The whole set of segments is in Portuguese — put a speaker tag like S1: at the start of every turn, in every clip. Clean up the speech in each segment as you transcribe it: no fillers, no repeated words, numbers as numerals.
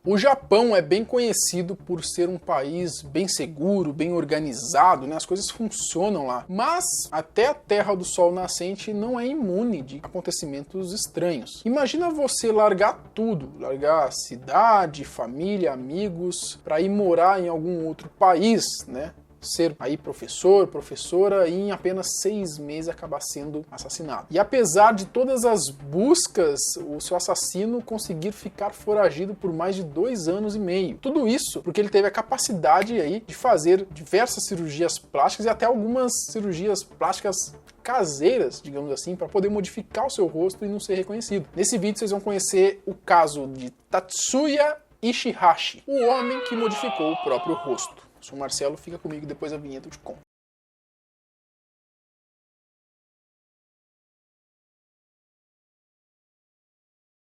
S1: O Japão é bem conhecido por ser um país bem seguro, bem organizado, né? As coisas funcionam lá. Mas até a Terra do Sol Nascente não é imune de acontecimentos estranhos. Imagina você largar tudo, largar cidade, família, amigos, para ir morar em algum outro país, né? Ser aí professor, professora e em apenas 6 meses acabar sendo assassinado. E apesar de todas as buscas, o seu assassino conseguir ficar foragido por mais de 2 anos e meio. Tudo isso porque ele teve a capacidade aí de fazer diversas cirurgias plásticas e até algumas cirurgias plásticas caseiras, digamos assim, para poder modificar o seu rosto e não ser reconhecido. Nesse vídeo vocês vão conhecer o caso de Tatsuya Ishihashi, o homem que modificou o próprio rosto. Sou o Marcelo, fica comigo, depois a vinheta eu te conto.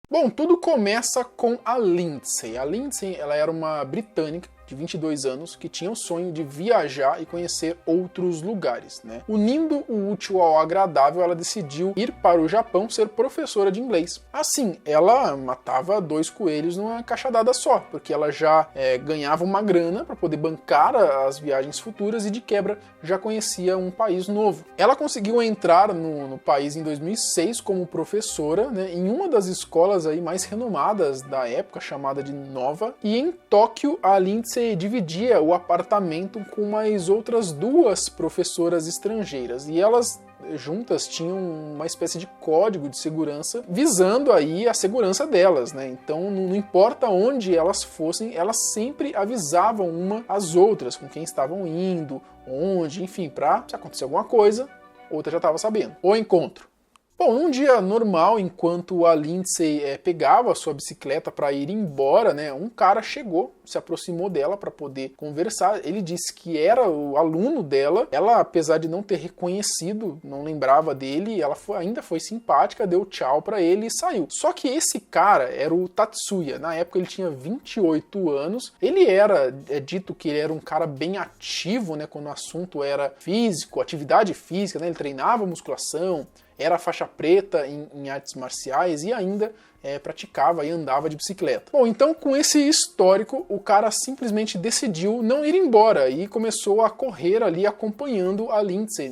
S1: Bom, tudo começa com a Lindsay. A Lindsay, ela era uma britânica de 22 anos que tinha o sonho de viajar e conhecer outros lugares, né? Unindo o útil ao agradável, ela decidiu ir para o Japão ser professora de inglês. Assim, ela matava 2 coelhos numa cajadada só, porque ela já ganhava uma grana para poder bancar as viagens futuras e de quebra já conhecia um país novo. Ela conseguiu entrar no país em 2006 como professora, né, em uma das escolas aí mais renomadas da época, chamada de Nova, e em Tóquio a Lindsay dividia o apartamento com mais outras 2 professoras estrangeiras, e elas juntas tinham uma espécie de código de segurança visando aí a segurança delas, né? Então não importa onde elas fossem, elas sempre avisavam uma às outras com quem estavam indo, onde, enfim, para se acontecer alguma coisa, outra já estava sabendo. O encontro. Bom, num dia normal, enquanto a Lindsay pegava a sua bicicleta para ir embora, né, um cara chegou, se aproximou dela para poder conversar. Ele disse que era o aluno dela. Ela, apesar de não ter reconhecido, não lembrava dele, ela ainda foi simpática, deu tchau para ele e saiu. Só que esse cara era o Tatsuya. Na época ele tinha 28 anos. Ele era, dito que ele era um cara bem ativo, né, quando o assunto era físico, atividade física, né, ele treinava musculação, era faixa preta em artes marciais e ainda praticava e andava de bicicleta. Bom, então com esse histórico, o cara simplesmente decidiu não ir embora e começou a correr ali acompanhando a Lindsay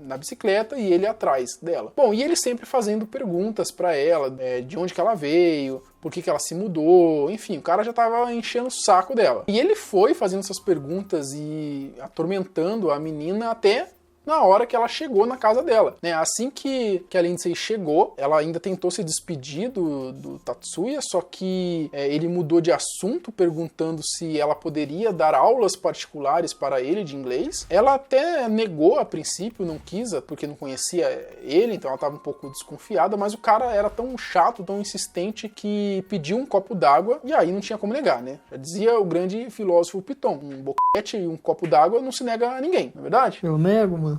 S1: na bicicleta e ele atrás dela. Bom, e ele sempre fazendo perguntas para ela, de onde que ela veio, por que ela se mudou, enfim, o cara já estava enchendo o saco dela. E ele foi fazendo essas perguntas e atormentando a menina até na hora que ela chegou na casa dela, né? Assim que a Lindsay chegou, ela ainda tentou se despedir do Tatsuya, só que ele mudou de assunto, perguntando se ela poderia dar aulas particulares para ele de inglês. Ela até negou a princípio, não quis, porque não conhecia ele, então ela estava um pouco desconfiada, mas o cara era tão chato, tão insistente, que pediu um copo d'água, e aí não tinha como negar, né? Já dizia o grande filósofo Piton, um boquete e um copo d'água não se nega a ninguém, não é verdade?
S2: Eu nego, mano.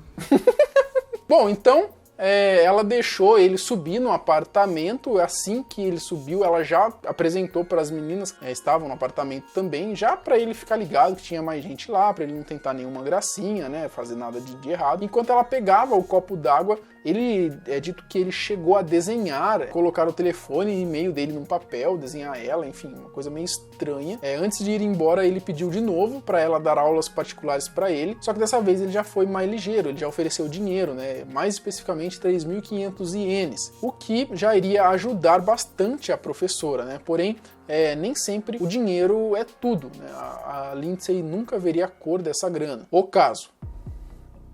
S1: Bom, então ela deixou ele subir no apartamento. Assim que ele subiu, ela já apresentou para as meninas que estavam no apartamento também, já para ele ficar ligado que tinha mais gente lá, para ele não tentar nenhuma gracinha, né, fazer nada de errado. Enquanto ela pegava o copo d'água, ele é dito que ele chegou a desenhar, colocar o telefone e e-mail dele num papel, desenhar ela, enfim, uma coisa meio estranha. Antes de ir embora, ele pediu de novo para ela dar aulas particulares para ele, só que dessa vez ele já foi mais ligeiro, ele já ofereceu dinheiro, né, mais especificamente 3.500 ienes, o que já iria ajudar bastante a professora, né, porém nem sempre o dinheiro é tudo, né? A Lindsay nunca veria a cor dessa grana. O caso: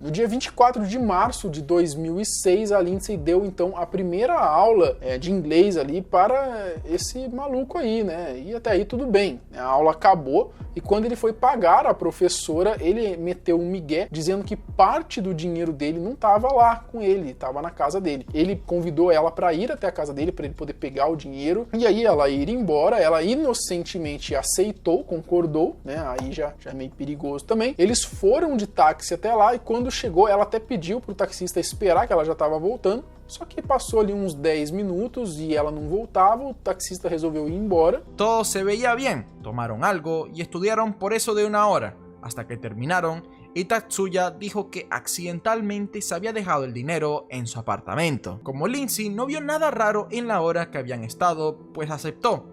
S1: no dia 24 de março de 2006, a Lindsay deu então a primeira aula de inglês ali para esse maluco aí, né? E até aí tudo bem. A aula acabou e quando ele foi pagar a professora, ele meteu um migué dizendo que parte do dinheiro dele não estava lá com ele, estava na casa dele. Ele convidou ela para ir até a casa dele para ele poder pegar o dinheiro e aí ela ir embora. Ela inocentemente aceitou, concordou, né? Aí já é meio perigoso também. Eles foram de táxi até lá e quando chegou, ela até pediu pro taxista esperar, que ela já estava voltando, só que passou ali uns 10 minutos e ela não voltava, o taxista resolveu ir embora.
S3: Todo se veía bien, tomaron algo y estudiaron por eso de 1 hora, hasta que terminaron y Tatsuya dijo que accidentalmente se había dejado el dinero en su apartamento. Como Lindsay no vio nada raro en la hora que habían estado, pues aceptó.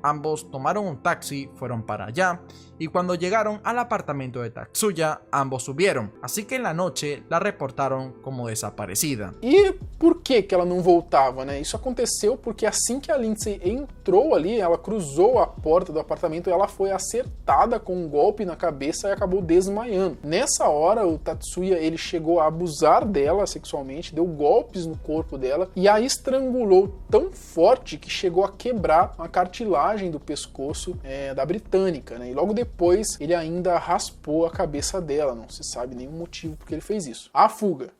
S3: ambos tomaron un taxi, fueron para allá, y cuando llegaron al apartamento de Tatsuya, ambos subieron, así que en la noche la reportaron como desaparecida.
S1: E por que ela não voltava, né? Isso aconteceu porque assim que a Lindsay entrou ali, ela cruzou a porta do apartamento e ela foi acertada com um golpe na cabeça e acabou desmaiando. Nessa hora, o Tatsuya ele chegou a abusar dela sexualmente, deu golpes no corpo dela e a estrangulou tão forte que chegou a quebrar a cartilagem do pescoço da britânica, né? E logo depois ele ainda raspou a cabeça dela, não se sabe nenhum motivo porque ele fez isso. A fuga.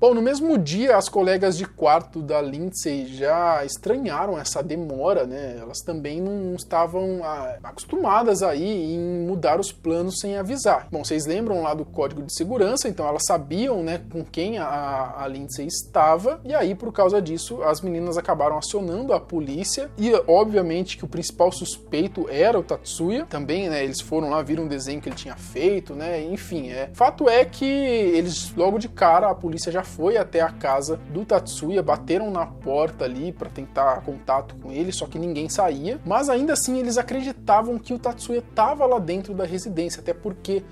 S1: Bom, no mesmo dia, as colegas de quarto da Lindsay já estranharam essa demora, né? Elas também não estavam acostumadas aí em mudar os planos sem avisar. Bom, vocês lembram lá do código de segurança, então elas sabiam, né, com quem a Lindsay estava, e aí, por causa disso, as meninas acabaram acionando a polícia, e obviamente que o principal suspeito era o Tatsuya, também, né, eles foram lá, viram um desenho que ele tinha feito, né, enfim, fato é que eles, logo de cara, a polícia já foi até a casa do Tatsuya, bateram na porta ali para tentar contato com ele, só que ninguém saía, mas ainda assim eles acreditavam que o Tatsuya estava lá dentro da residência, até porque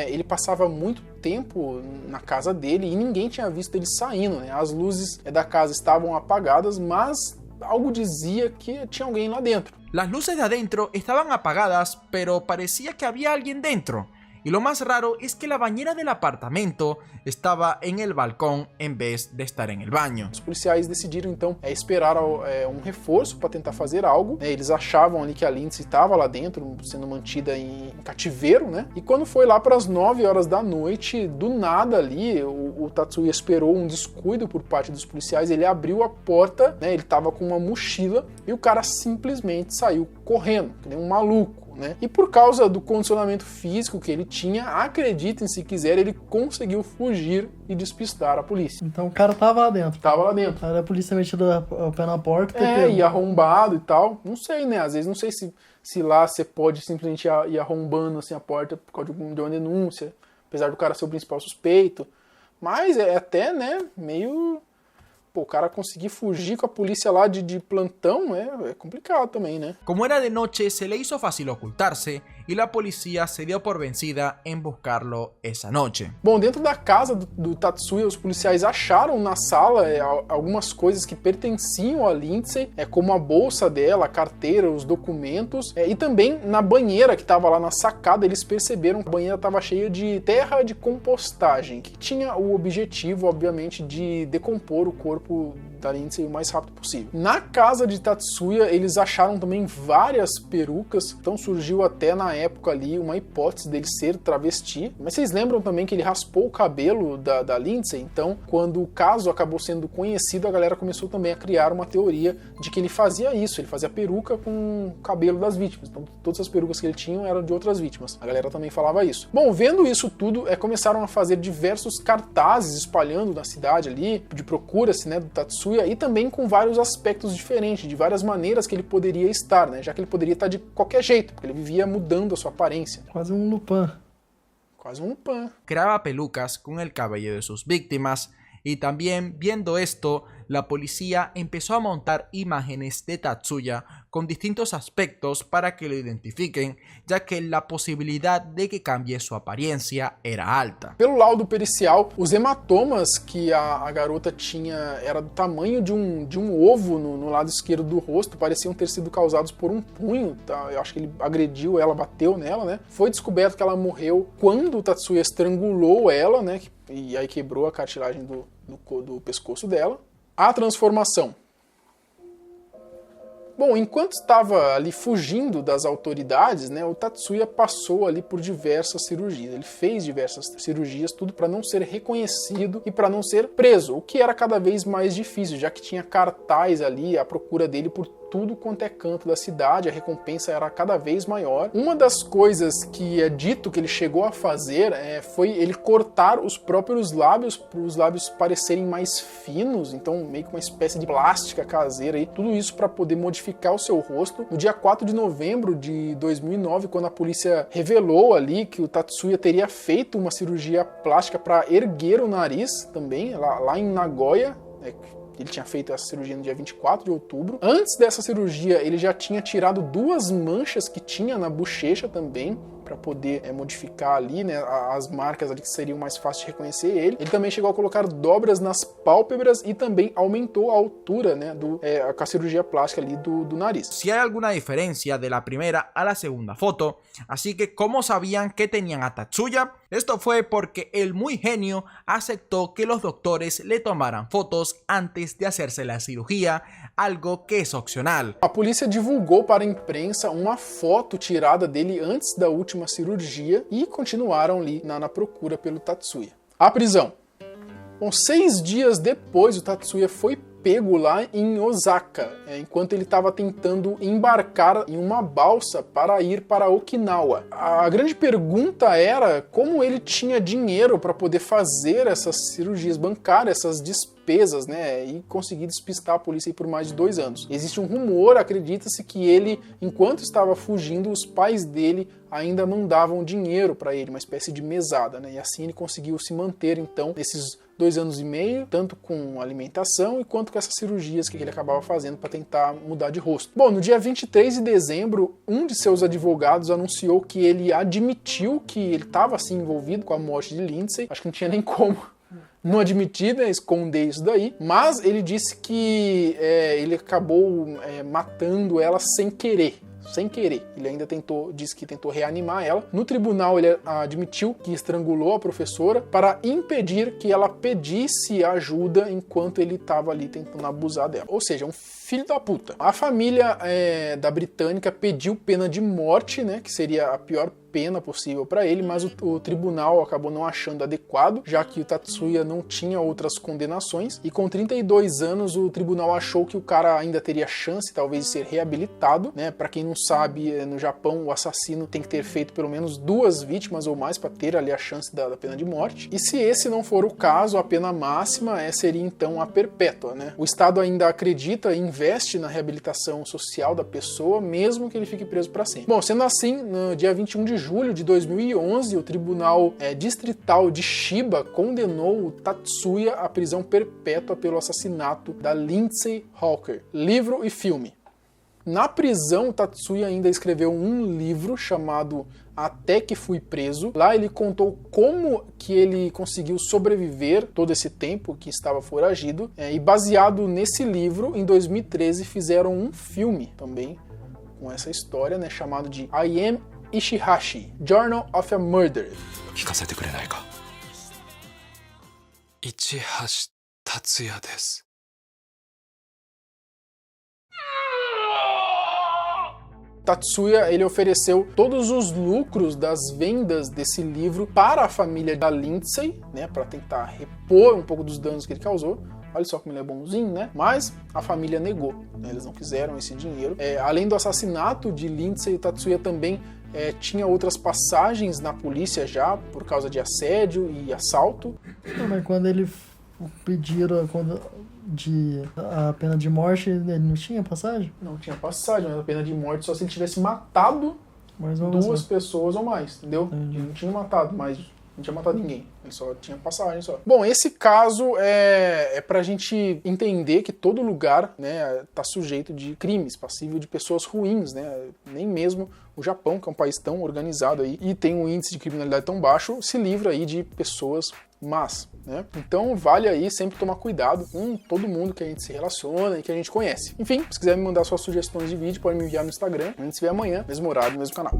S1: ele passava muito tempo na casa dele e ninguém tinha visto ele saindo, né? As luzes da casa estavam apagadas, mas algo dizia que tinha alguém lá dentro.
S3: Las luces de adentro estaban apagadas, pero parecía que había alguien dentro. Y lo más raro es que la bañera del apartamento estaba en el balcón en vez de estar en el baño.
S1: Os policiais decidiram então esperar um reforço para tentar fazer algo. Eles achavam ali que a Lindsay estava lá dentro, sendo mantida em cativeiro, né? E quando foi lá para as 9 horas da noite, do nada ali, o Tatsuya esperou um descuido por parte dos policiais, ele abriu a porta, né? Ele estava com uma mochila e o cara simplesmente saiu correndo, que nem um maluco. Né? E por causa do condicionamento físico que ele tinha, acreditem se quiser, ele conseguiu fugir e despistar a polícia.
S2: Então o cara tava lá dentro.
S1: Tava lá dentro.
S2: Aí a polícia metida o pé na porta.
S1: E arrombado e tal. Não sei, né? Às vezes não sei se lá você pode simplesmente ir arrombando assim, a porta por causa de uma denúncia, apesar do cara ser o principal suspeito. Mas é até, né, meio... Pô, o cara conseguir fugir com a polícia lá de plantão é complicado também, né?
S3: Como era de noche, se le hizo fácil ocultarse y la policía se dio por vencida en buscarlo esa noche.
S1: Bom, dentro da casa do Tatsuya, os policiais acharam na sala algumas coisas que pertenciam a Lindsay, como a bolsa dela, a carteira, os documentos, e também na banheira que estava lá na sacada, eles perceberam que a banheira estava cheia de terra de compostagem, que tinha o objetivo, obviamente, de decompor o corpo da Lindsay o mais rápido possível. Na casa de Tatsuya, eles acharam também várias perucas, então surgiu até na época ali uma hipótese dele ser travesti. Mas vocês lembram também que ele raspou o cabelo da Lindsay? Então, quando o caso acabou sendo conhecido, a galera começou também a criar uma teoria de que ele fazia isso, ele fazia peruca com o cabelo das vítimas. Então, todas as perucas que ele tinha eram de outras vítimas. A galera também falava isso. Bom, vendo isso tudo, começaram a fazer diversos cartazes espalhando na cidade ali, de procura-se, né, do Tatsuya, e também com vários aspectos diferentes, de várias maneiras que ele poderia estar, né, já que ele poderia estar de qualquer jeito, porque ele vivia mudando a sua aparência.
S2: Quase um Lupin.
S1: Quase um Lupin.
S3: Creaba pelucas con el cabello de sus víctimas y también, viendo esto, la policía empezó a montar imágenes de Tatsuya con distintos aspectos para que lo identifiquen, ya que la posibilidad de que cambie su apariencia era alta.
S1: Pelo laudo pericial, os hematomas que a garota tinha era do tamanho de um ovo no lado esquerdo do rosto, pareciam ter sido causados por um punho, tá? Eu acho que ele agrediu ela, bateu nela, né? Foi descoberto que ela morreu quando o Tatsuya estrangulou ela, né? E aí quebrou a cartilagem do pescoço dela. A transformação. Bom, enquanto estava ali fugindo das autoridades, né, o Tatsuya passou ali por diversas cirurgias. Ele fez diversas cirurgias, tudo para não ser reconhecido e para não ser preso, o que era cada vez mais difícil, já que tinha cartaz ali à procura dele por tudo quanto é canto da cidade, a recompensa era cada vez maior. Uma das coisas que é dito que ele chegou a fazer foi ele cortar os próprios lábios para os lábios parecerem mais finos, então meio que uma espécie de plástica caseira, e tudo isso para poder modificar o seu rosto. No dia 4 de novembro de 2009, quando a polícia revelou ali que o Tatsuya teria feito uma cirurgia plástica para erguer o nariz também, lá em Nagoya, Ele tinha feito essa cirurgia no dia 24 de outubro. Antes dessa cirurgia, ele já tinha tirado 2 manchas que tinha na bochecha também, para poder modificar ali, né, as marcas ali que seriam mais fáceis de reconhecer ele. Ele também chegou a colocar dobras nas pálpebras e também aumentou a altura, né, com a cirurgia plástica ali do nariz.
S3: Si hay alguna diferencia de la primera a la segunda foto, así que ¿cómo sabían que tenían a Tatsuya? Esto fue porque el muy genio aceptó que los doctores le tomaran fotos antes de hacerse la cirugía, algo que es opcional.
S1: A polícia divulgou para a imprensa uma foto tirada dele antes da última cirurgia e continuaram ali na procura pelo Tatsuya. A prisão. Bom, 6 dias depois, o Tatsuya foi pego lá em Osaka, enquanto ele estava tentando embarcar em uma balsa para ir para Okinawa. A grande pergunta era como ele tinha dinheiro para poder fazer essas cirurgias, bancar essas despesas, né, e conseguir despistar a polícia por mais de 2 anos. Existe um rumor, acredita-se que ele, enquanto estava fugindo, os pais dele ainda mandavam dinheiro para ele, uma espécie de mesada, né, e assim ele conseguiu se manter, então, nesses 2 anos e meio, tanto com alimentação e quanto com essas cirurgias que ele acabava fazendo para tentar mudar de rosto. Bom, no dia 23 de dezembro, um de seus advogados anunciou que ele admitiu que ele estava assim envolvido com a morte de Lindsay. Acho que não tinha nem como não admitir, né, esconder isso daí, mas ele disse que ele acabou matando ela sem querer. Ele ainda disse que tentou reanimar ela. No tribunal ele admitiu que estrangulou a professora para impedir que ela pedisse ajuda enquanto ele estava ali tentando abusar dela. Ou seja, um filho da puta. A família da britânica pediu pena de morte, né, que seria a pior pena possível para ele, mas o tribunal acabou não achando adequado, já que o Tatsuya não tinha outras condenações, e com 32 anos o tribunal achou que o cara ainda teria chance, talvez, de ser reabilitado, né? Para quem não sabe, no Japão o assassino tem que ter feito pelo menos 2 vítimas ou mais para ter ali a chance da pena de morte, e se esse não for o caso, a pena máxima seria então a perpétua, né? O Estado ainda acredita e investe na reabilitação social da pessoa, mesmo que ele fique preso para sempre. Bom, sendo assim, no dia 21 de julho de 2011, o Tribunal Distrital de Chiba condenou o Tatsuya à prisão perpétua pelo assassinato da Lindsay Hawker. Livro e filme. Na prisão, o Tatsuya ainda escreveu um livro chamado Até que Fui Preso. Lá ele contou como que ele conseguiu sobreviver todo esse tempo que estava foragido. E baseado nesse livro, em 2013 fizeram um filme também com essa história, né, chamado de I Am Ishihashi, Journal of a Murderer.
S4: 聞かせてくれないか。市橋達也です。
S1: Tatsuya, ele ofereceu todos os lucros das vendas desse livro para a família da Lindsay, né, para tentar repor um pouco dos danos que ele causou. Olha só como ele é bonzinho, né? Mas a família negou, né? Eles não quiseram esse dinheiro. Além do assassinato de Lindsay, o Tatsuya também tinha outras passagens na polícia já, por causa de assédio e assalto.
S2: Não, mas quando ele pediram a pena de morte, ele não tinha passagem?
S1: Não tinha passagem, mas a pena de morte só se ele tivesse matado 2 pessoas ou mais, entendeu?
S2: Entendi.
S1: Ele não tinha matado, mas não tinha matado ninguém. Ele só tinha passagem só. Bom, esse caso é pra gente entender que todo lugar, né, tá sujeito de crimes, passível de pessoas ruins, né? Nem mesmo o Japão, que é um país tão organizado aí e tem um índice de criminalidade tão baixo, se livra aí de pessoas más, né? Então vale aí sempre tomar cuidado com todo mundo que a gente se relaciona e que a gente conhece. Enfim, se quiser me mandar suas sugestões de vídeo, pode me enviar no Instagram. A gente se vê amanhã, mesmo horário, mesmo canal.